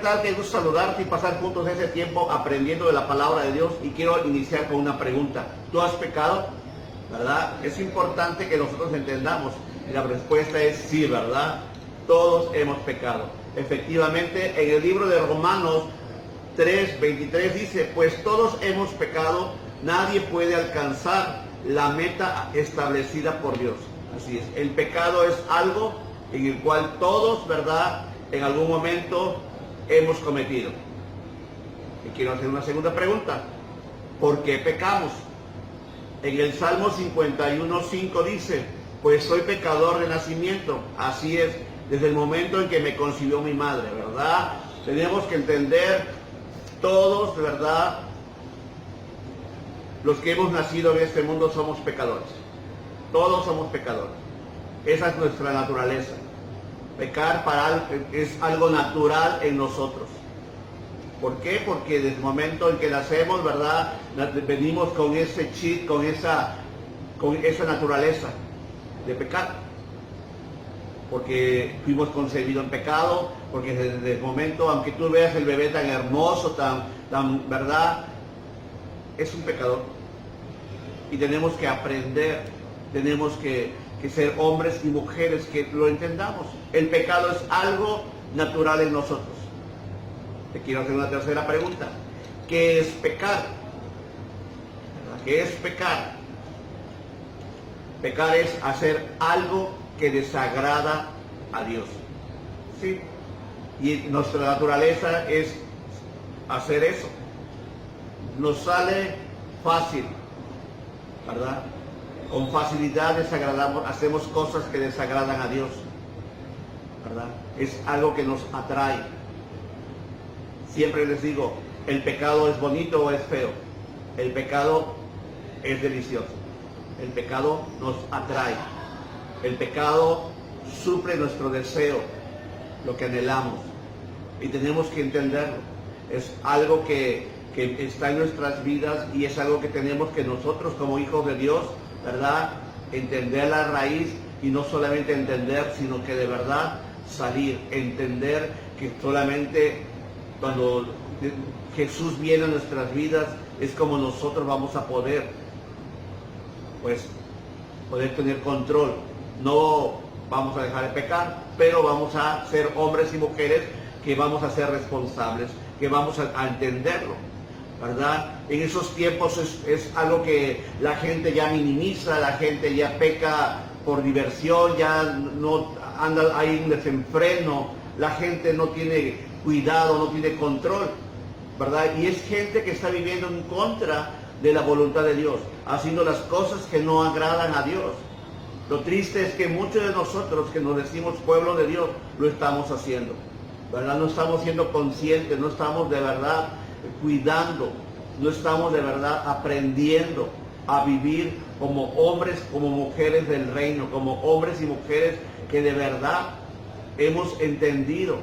tal? Qué gusto saludarte y pasar juntos ese tiempo aprendiendo de la palabra de Dios. Y quiero iniciar con una pregunta. ¿Tú has pecado? ¿Verdad? Es importante que nosotros entendamos. Y la respuesta es sí, ¿verdad? Todos hemos pecado. Efectivamente, en el libro de Romanos 3:23 dice, pues todos hemos pecado, nadie puede alcanzar la meta establecida por Dios. Así es, el pecado es algo en el cual todos, ¿verdad?, en algún momento hemos cometido. Y quiero hacer una segunda pregunta. ¿Por qué pecamos? En el Salmo 51:5 dice, pues soy pecador de nacimiento. Así es, desde el momento en que me concibió mi madre, ¿verdad? Tenemos que entender todos, ¿verdad? Los que hemos nacido en este mundo somos pecadores. Todos somos pecadores. Esa es nuestra naturaleza. Pecar es algo natural en nosotros. ¿Por qué? Porque desde el momento en que nacemos, ¿verdad?, venimos con ese chip, con esa naturaleza de pecar. Porque fuimos concebidos en pecado, porque desde el momento, aunque tú veas el bebé tan hermoso, tan ¿verdad?, es un pecador. Y tenemos que aprender, tenemos que ser hombres y mujeres que lo entendamos. El pecado es algo natural en nosotros. Te quiero hacer una tercera pregunta. ¿Qué es pecar? ¿Qué es pecar? Pecar es hacer algo que desagrada a Dios. ¿Sí? Y nuestra naturaleza es hacer eso. Nos sale fácil, ¿verdad? Con facilidad hacemos cosas que desagradan a Dios, ¿verdad? Es algo que nos atrae. Siempre les digo, ¿el pecado es bonito o es feo? El pecado es delicioso. El pecado nos atrae. El pecado suple nuestro deseo, lo que anhelamos. Y tenemos que entenderlo. Es algo que está en nuestras vidas y es algo que tenemos que nosotros como hijos de Dios, ¿verdad?, entender la raíz, y no solamente entender, sino que de verdad salir, entender que solamente cuando Jesús viene a nuestras vidas es como nosotros vamos a poder tener control. No vamos a dejar de pecar, pero vamos a ser hombres y mujeres que vamos a ser responsables, que vamos a entenderlo, ¿verdad? En esos tiempos es algo que la gente ya minimiza, la gente ya peca por diversión, ya no anda, hay un desenfreno, la gente no tiene cuidado, no tiene control, ¿verdad? Y es gente que está viviendo en contra de la voluntad de Dios, haciendo las cosas que no agradan a Dios. Lo triste es que muchos de nosotros que nos decimos pueblo de Dios lo estamos haciendo, ¿verdad? No estamos siendo conscientes, no estamos de verdad cuidando, no estamos de verdad aprendiendo a vivir como hombres, como mujeres del reino, como hombres y mujeres que de verdad hemos entendido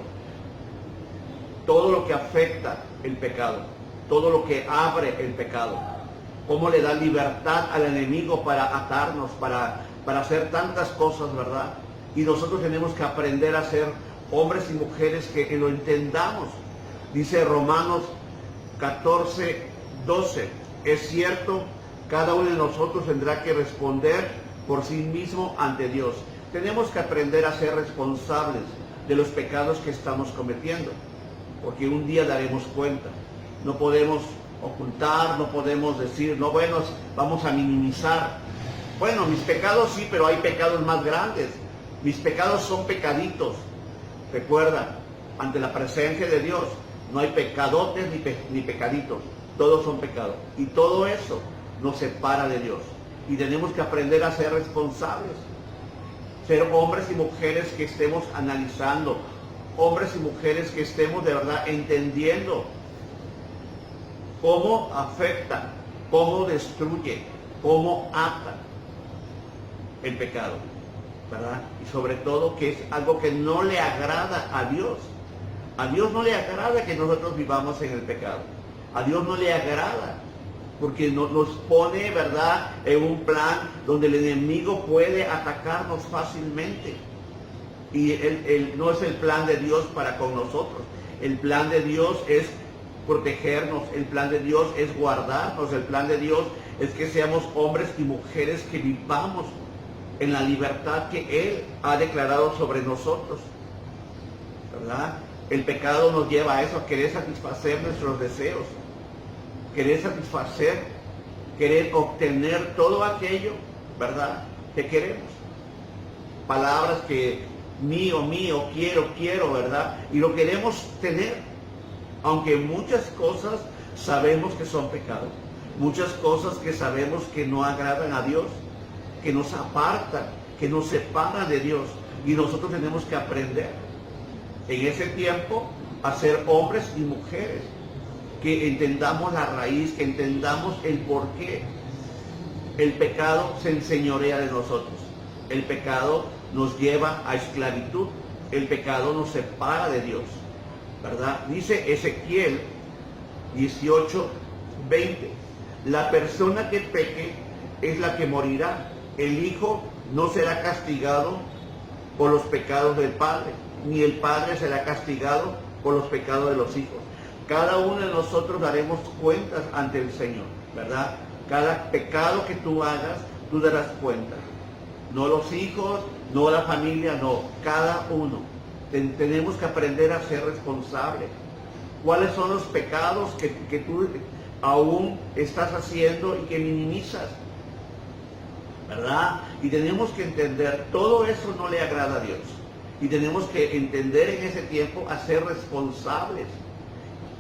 todo lo que afecta el pecado, todo lo que abre el pecado, cómo le da libertad al enemigo para atarnos, para hacer tantas cosas, ¿verdad? Y nosotros tenemos que aprender a ser hombres y mujeres que lo entendamos. Dice Romanos 14:12, es cierto, cada uno de nosotros tendrá que responder por sí mismo ante Dios. Tenemos que aprender a ser responsables de los pecados que estamos cometiendo, porque un día daremos cuenta. No podemos ocultar, no podemos decir, no, bueno, vamos a minimizar. Bueno, mis pecados sí, pero hay pecados más grandes. Mis pecados son pecaditos. Recuerda, ante la presencia de Dios, no hay pecadotes ni pecaditos. Todos son pecados. Y todo eso nos separa de Dios. Y tenemos que aprender a ser responsables. Ser hombres y mujeres que estemos analizando. Hombres y mujeres que estemos de verdad entendiendo cómo afecta, cómo destruye, cómo ata el pecado, ¿verdad? Y sobre todo que es algo que no le agrada a Dios. A Dios no le agrada que nosotros vivamos en el pecado. A Dios no le agrada, porque nos pone, ¿verdad?, en un plan donde el enemigo puede atacarnos fácilmente. Y no es el plan de Dios para con nosotros. El plan de Dios es protegernos, el plan de Dios es guardarnos, el plan de Dios es que seamos hombres y mujeres que vivamos en la libertad que Él ha declarado sobre nosotros, ¿verdad? El pecado nos lleva a eso, a querer satisfacer nuestros deseos, querer satisfacer, querer obtener todo aquello, ¿verdad?, que queremos. Palabras que mío, quiero, ¿verdad? Y lo queremos tener, aunque muchas cosas sabemos que son pecados, muchas cosas que sabemos que no agradan a Dios, que nos apartan, que nos separan de Dios, y nosotros tenemos que aprender en ese tiempo a ser hombres y mujeres que entendamos la raíz, que entendamos el por qué el pecado se enseñorea de nosotros. El pecado nos lleva a esclavitud, el pecado nos separa de Dios, ¿verdad? Dice Ezequiel 18:20, la persona que peque es la que morirá. El hijo no será castigado por los pecados del padre, ni el padre será castigado por los pecados de los hijos. Cada uno de nosotros daremos cuentas ante el Señor, ¿verdad? Cada pecado que tú hagas, tú darás cuenta. No los hijos, no la familia, no, cada uno. Tenemos que aprender a ser responsables. ¿Cuáles son los pecados que tú aún estás haciendo y que minimizas? ¿Verdad? Y tenemos que entender, todo eso no le agrada a Dios. Y tenemos que entender en ese tiempo a ser responsables.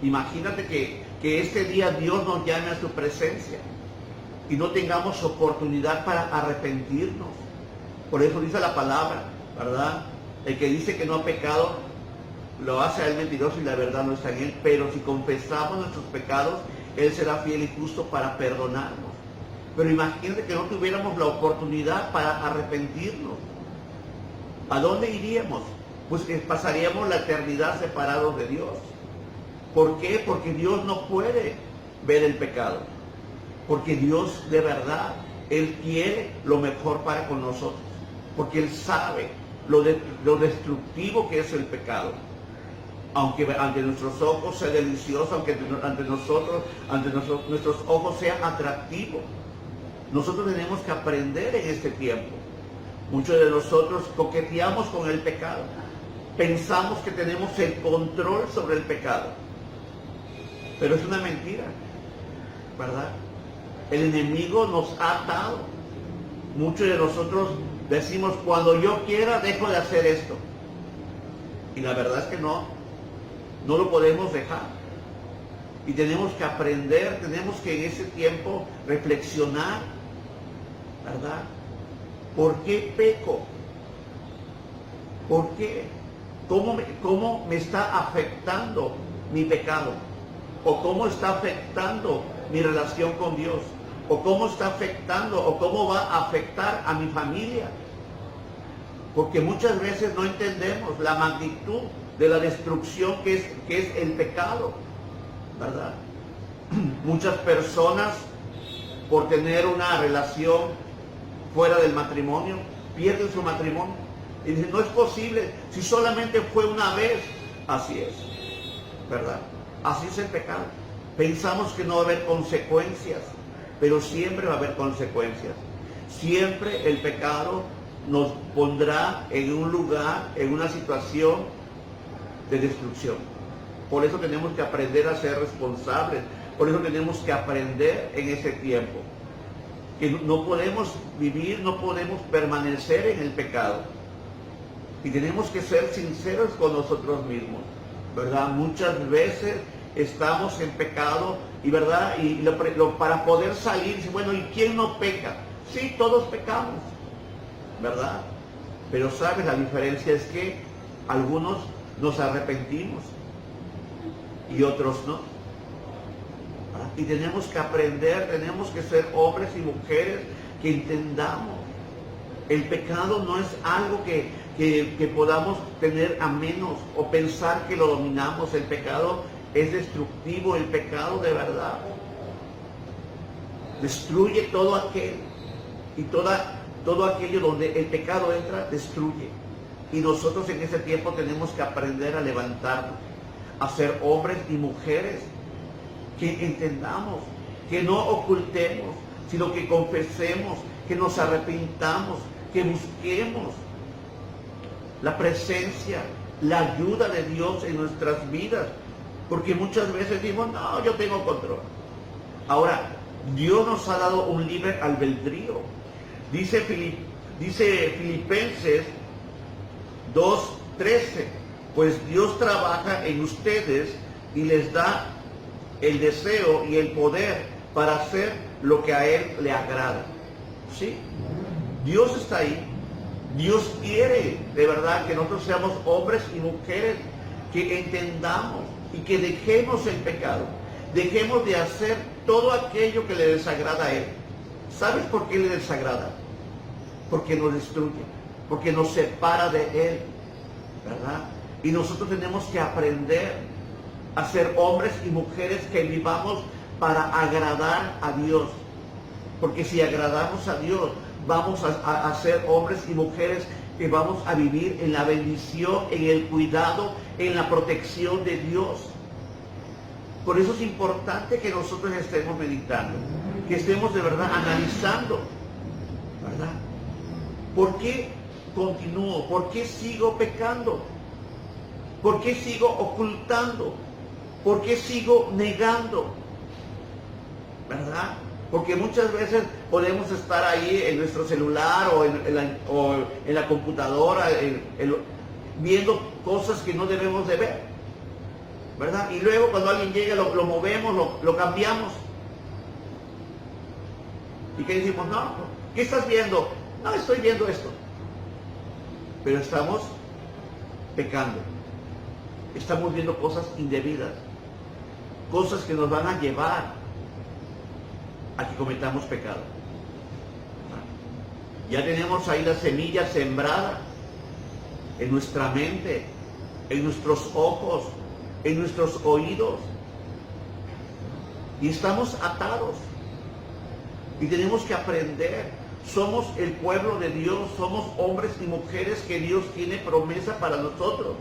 Imagínate que este día Dios nos llame a su presencia y no tengamos oportunidad para arrepentirnos. Por eso dice la palabra, ¿verdad? El que dice que no ha pecado, lo hace a él mentiroso y la verdad no está en él. Pero si confesamos nuestros pecados, Él será fiel y justo para perdonarnos. Pero imagínate que no tuviéramos la oportunidad para arrepentirnos. ¿A dónde iríamos? Pues que pasaríamos la eternidad separados de Dios. ¿Por qué? Porque Dios no puede ver el pecado. Porque Dios de verdad, Él quiere lo mejor para con nosotros. Porque Él sabe lo destructivo que es el pecado. Aunque ante nuestros ojos sea delicioso, aunque ante nuestros ojos sea atractivo. Nosotros tenemos que aprender en este tiempo. Muchos de nosotros coqueteamos con el pecado. Pensamos que tenemos el control sobre el pecado. Pero es una mentira, ¿verdad? El enemigo nos ha atado. Muchos de nosotros decimos, cuando yo quiera dejo de hacer esto. Y la verdad es que no lo podemos dejar. Y tenemos que aprender, tenemos que en ese tiempo reflexionar, ¿verdad? ¿Por qué peco? ¿Por qué? ¿Cómo me está afectando mi pecado? ¿O cómo está afectando mi relación con Dios? ¿O cómo está afectando o cómo va a afectar a mi familia? Porque muchas veces no entendemos la magnitud de la destrucción que es el pecado, ¿verdad? Muchas personas, por tener una relación fuera del matrimonio, pierden su matrimonio. Y dicen, no es posible, si solamente fue una vez. Así es, ¿verdad? Así es el pecado. Pensamos que no va a haber consecuencias, pero siempre va a haber consecuencias. Siempre el pecado nos pondrá en un lugar, en una situación de destrucción. Por eso tenemos que aprender a ser responsables. Por eso tenemos que aprender en ese tiempo. Que no podemos vivir, no podemos permanecer en el pecado. Y tenemos que ser sinceros con nosotros mismos, ¿verdad? Muchas veces estamos en pecado y, ¿verdad? Y para poder salir, bueno, ¿y quién no peca? Sí, todos pecamos, ¿verdad? Pero, ¿sabes? La diferencia es que algunos nos arrepentimos y otros no. ¿Verdad? Y tenemos que aprender, tenemos que ser hombres y mujeres que entendamos. El pecado no es algo que podamos tener a menos o pensar que lo dominamos. El pecado es destructivo, el pecado de verdad destruye todo aquel y todo aquello donde el pecado entra, destruye. Y nosotros en ese tiempo tenemos que aprender a levantarnos, a ser hombres y mujeres que entendamos, que no ocultemos, sino que confesemos, que nos arrepintamos, que busquemos la presencia, la ayuda de Dios en nuestras vidas. Porque muchas veces decimos, no, yo tengo control. Ahora, Dios nos ha dado un libre albedrío. Dice Filipenses 2:13, pues Dios trabaja en ustedes y les da el deseo y el poder para hacer lo que a Él le agrada. ¿Sí? Dios está ahí. Dios quiere de verdad que nosotros seamos hombres y mujeres que entendamos y que dejemos el pecado. Dejemos de hacer todo aquello que le desagrada a Él. ¿Sabes por qué le desagrada? Porque nos destruye, porque nos separa de Él, ¿verdad? Y nosotros tenemos que aprender a ser hombres y mujeres que vivamos para agradar a Dios. Porque si agradamos a Dios, vamos a ser hombres y mujeres que vamos a vivir en la bendición, en el cuidado, en la protección de Dios. Por eso es importante que nosotros estemos meditando, que estemos de verdad analizando, ¿verdad? ¿Por qué continúo? ¿Por qué sigo pecando? ¿Por qué sigo ocultando? ¿Por qué sigo negando? ¿Verdad? Porque muchas veces podemos estar ahí en nuestro celular o en la computadora viendo cosas que no debemos de ver, ¿verdad? Y luego cuando alguien llega lo movemos, lo cambiamos. ¿Y qué decimos? No, ¿qué estás viendo? No, estoy viendo esto. Pero estamos pecando. Estamos viendo cosas indebidas. Cosas que nos van a llevar a que cometamos pecado. Ya tenemos ahí la semilla sembrada en nuestra mente, en nuestros ojos, en nuestros oídos. Y estamos atados. Y tenemos que aprender. Somos el pueblo de Dios, somos hombres y mujeres que Dios tiene promesa para nosotros.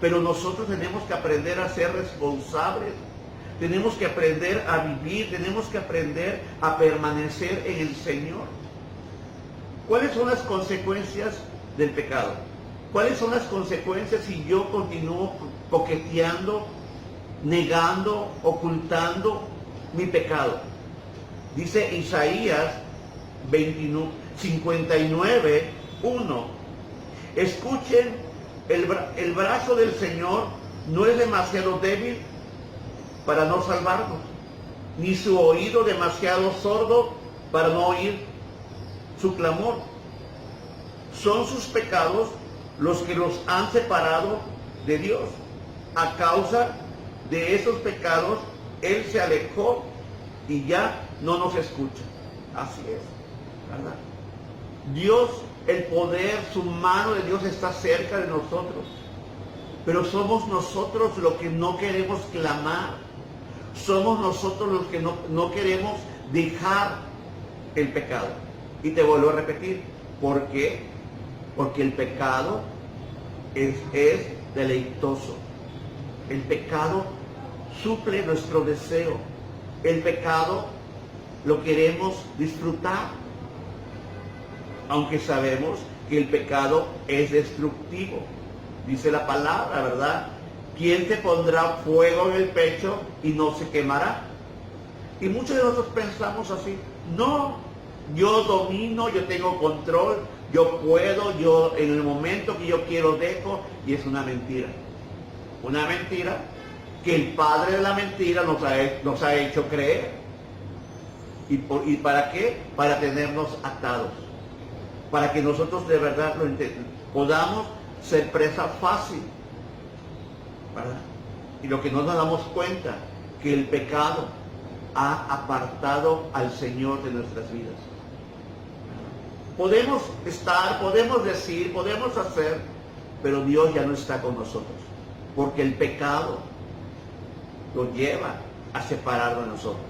Pero nosotros tenemos que aprender a ser responsables. Tenemos que aprender a vivir, tenemos que aprender a permanecer en el Señor. ¿Cuáles son las consecuencias del pecado? ¿Cuáles son las consecuencias si yo continúo coqueteando, negando, ocultando mi pecado? Dice Isaías 59:1. Escuchen, el brazo del Señor no es demasiado débil para no salvarnos, ni su oído demasiado sordo para no oír su clamor. Son sus pecados los que los han separado de Dios. A causa de esos pecados, Él se alejó y ya no nos escucha. Así es, ¿verdad? Dios, el poder, su mano de Dios está cerca de nosotros. Pero somos nosotros los que no queremos clamar. Somos nosotros los que no queremos dejar el pecado. Y te vuelvo a repetir, ¿por qué? Porque el pecado es deleitoso. El pecado suple nuestro deseo. El pecado lo queremos disfrutar. Aunque sabemos que el pecado es destructivo. Dice la palabra, ¿verdad? ¿Quién te pondrá fuego en el pecho y no se quemará? Y muchos de nosotros pensamos así. No, yo domino, yo tengo control, yo puedo, yo en el momento que yo quiero dejo. Y es una mentira. Una mentira que el padre de la mentira nos ha hecho creer. ¿Y para qué? Para tenernos atados. Para que nosotros de verdad podamos ser presa fácil, ¿verdad? Y lo que no nos damos cuenta, que el pecado ha apartado al Señor de nuestras vidas. Podemos estar, podemos decir, podemos hacer, pero Dios ya no está con nosotros, porque el pecado lo lleva a separarnos de nosotros,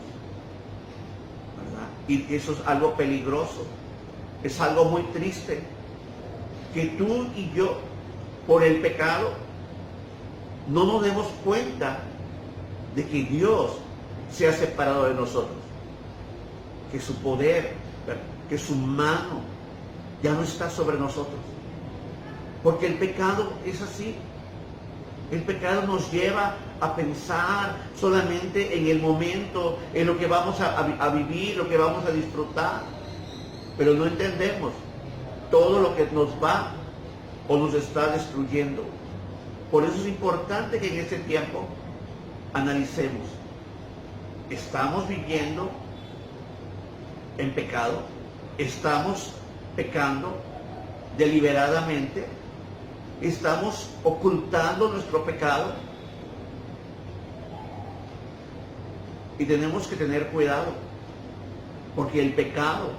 ¿verdad? Y eso es algo peligroso, es algo muy triste, que tú y yo, por el pecado, no nos demos cuenta de que Dios se ha separado de nosotros, que su poder, que su mano ya no está sobre nosotros. Porque el pecado es así. El pecado nos lleva a pensar solamente en el momento, en lo que vamos a vivir, lo que vamos a disfrutar. Pero no entendemos todo lo que nos va o nos está destruyendo. Por eso es importante que en ese tiempo analicemos. ¿Estamos viviendo en pecado? ¿Estamos pecando deliberadamente? ¿Estamos ocultando nuestro pecado? Y tenemos que tener cuidado, porque el pecado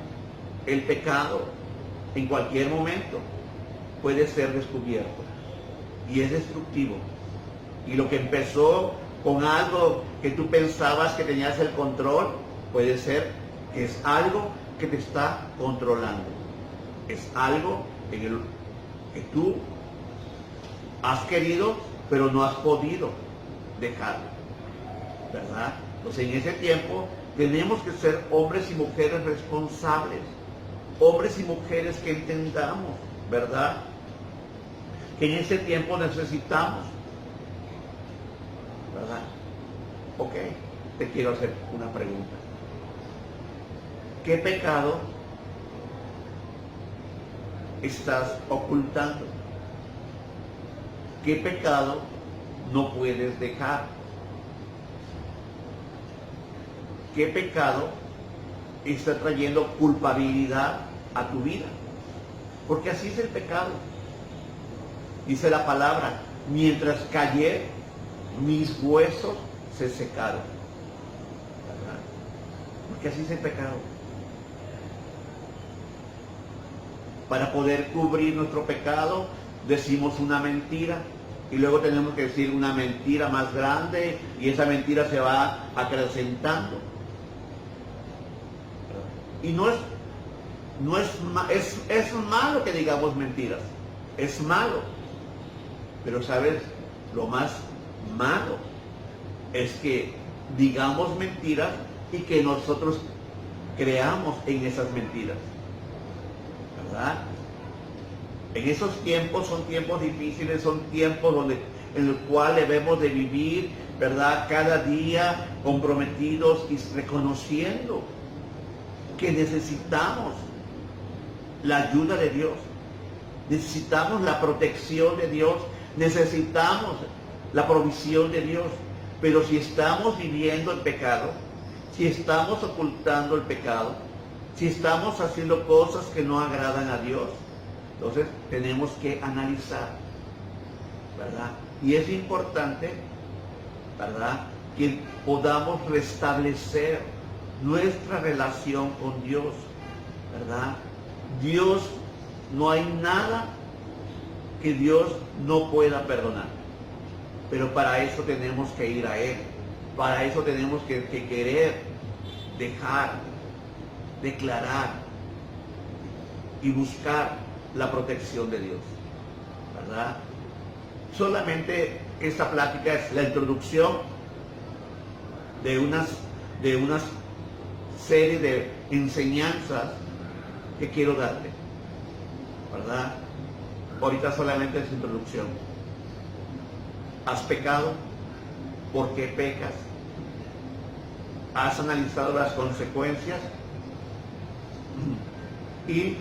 en cualquier momento puede ser descubierto y es destructivo. Y lo que empezó con algo que tú pensabas que tenías el control, puede ser que es algo que te está controlando. Es algo en el que tú has querido, pero no has podido dejarlo, ¿verdad? Entonces en ese tiempo tenemos que ser hombres y mujeres responsables, hombres y mujeres que entendamos, ¿verdad? Que en ese tiempo necesitamos, ¿verdad? Ok, te quiero hacer una pregunta. ¿Qué pecado estás ocultando? ¿Qué pecado no puedes dejar? ¿Qué pecado está trayendo culpabilidad a tu vida? Porque así es el pecado. Dice la palabra, mientras callé, mis huesos se secaron. ¿Verdad? Porque así es el pecado. Para poder cubrir nuestro pecado, decimos una mentira y luego tenemos que decir una mentira más grande y esa mentira se va acrecentando. Y es malo que digamos mentiras, es malo. Pero ¿sabes? Lo más malo es que digamos mentiras y que nosotros creamos en esas mentiras, ¿verdad? En esos tiempos son tiempos difíciles, son tiempos en los cuales debemos de vivir, ¿verdad? Cada día comprometidos y reconociendo que necesitamos la ayuda de Dios, necesitamos la protección de Dios, necesitamos la provisión de Dios. Pero si estamos viviendo el pecado, si estamos ocultando el pecado, si estamos haciendo cosas que no agradan a Dios, entonces tenemos que analizar, ¿verdad? Y es importante, ¿verdad?, que podamos restablecer nuestra relación con Dios, ¿verdad? Dios, no hay nada que Dios no pueda perdonar. Pero para eso tenemos que ir a Él. Para eso tenemos que querer, dejar, declarar y buscar la protección de Dios, ¿verdad? Solamente esta plática es la introducción de unas serie de enseñanzas que quiero darte, ¿verdad? Ahorita solamente es introducción. ¿Has pecado? ¿Por qué pecas? ¿Has analizado las consecuencias? Y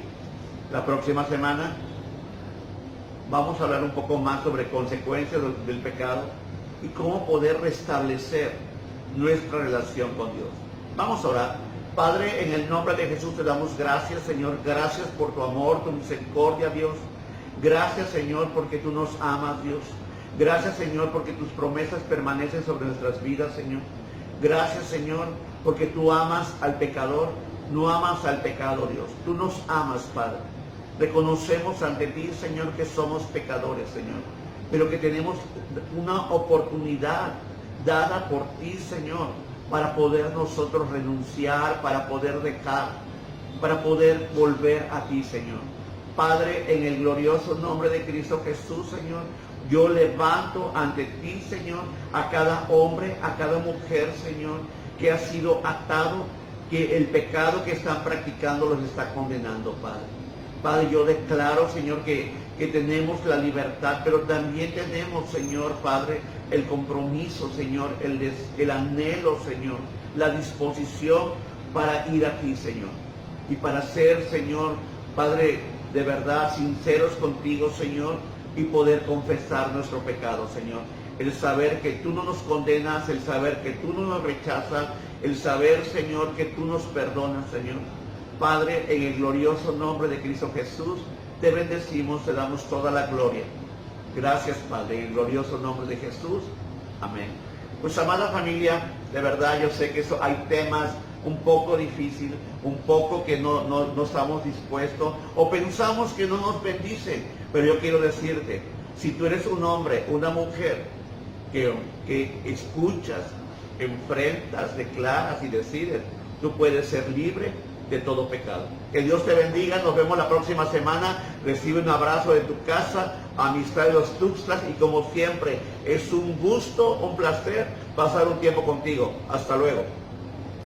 la próxima semana vamos a hablar un poco más sobre consecuencias del pecado y cómo poder restablecer nuestra relación con Dios. Vamos a orar. Padre, en el nombre de Jesús te damos gracias, Señor. Gracias por tu amor, tu misericordia, Dios. Gracias, Señor, porque tú nos amas, Dios. Gracias, Señor, porque tus promesas permanecen sobre nuestras vidas, Señor. Gracias, Señor, porque tú amas al pecador, no amas al pecado, Dios. Tú nos amas, Padre. Reconocemos ante ti, Señor, que somos pecadores, Señor, pero que tenemos una oportunidad dada por ti, Señor, para poder nosotros renunciar, para poder dejar, para poder volver a ti, Señor. Padre, en el glorioso nombre de Cristo Jesús, Señor, Yo levanto ante ti, Señor, a cada hombre, a cada mujer, Señor, que ha sido atado, que el pecado que están practicando los está condenando, Padre. Padre, yo declaro, Señor, que tenemos la libertad, pero también tenemos, Señor, Padre, el compromiso, Señor, el anhelo, Señor, la disposición para ir a ti, Señor. Y para ser, Señor, Padre, de verdad, sinceros contigo, Señor, y poder confesar nuestro pecado, Señor. El saber que tú no nos condenas, el saber que tú no nos rechazas, el saber, Señor, que tú nos perdonas, Señor. Padre, en el glorioso nombre de Cristo Jesús, te bendecimos, te damos toda la gloria. Gracias, Padre, en el glorioso nombre de Jesús. Amén. Pues, amada familia, de verdad yo sé que hay temas un poco difíciles, un poco que no estamos dispuestos o pensamos que no nos bendicen. Pero yo quiero decirte, si tú eres un hombre, una mujer que escuchas, enfrentas, declaras y decides, tú puedes ser libre de todo pecado. Que Dios te bendiga, nos vemos la próxima semana. Recibe un abrazo de tu casa, Amistad de los Tuxtlas, y como siempre, es un gusto, un placer pasar un tiempo contigo. Hasta luego.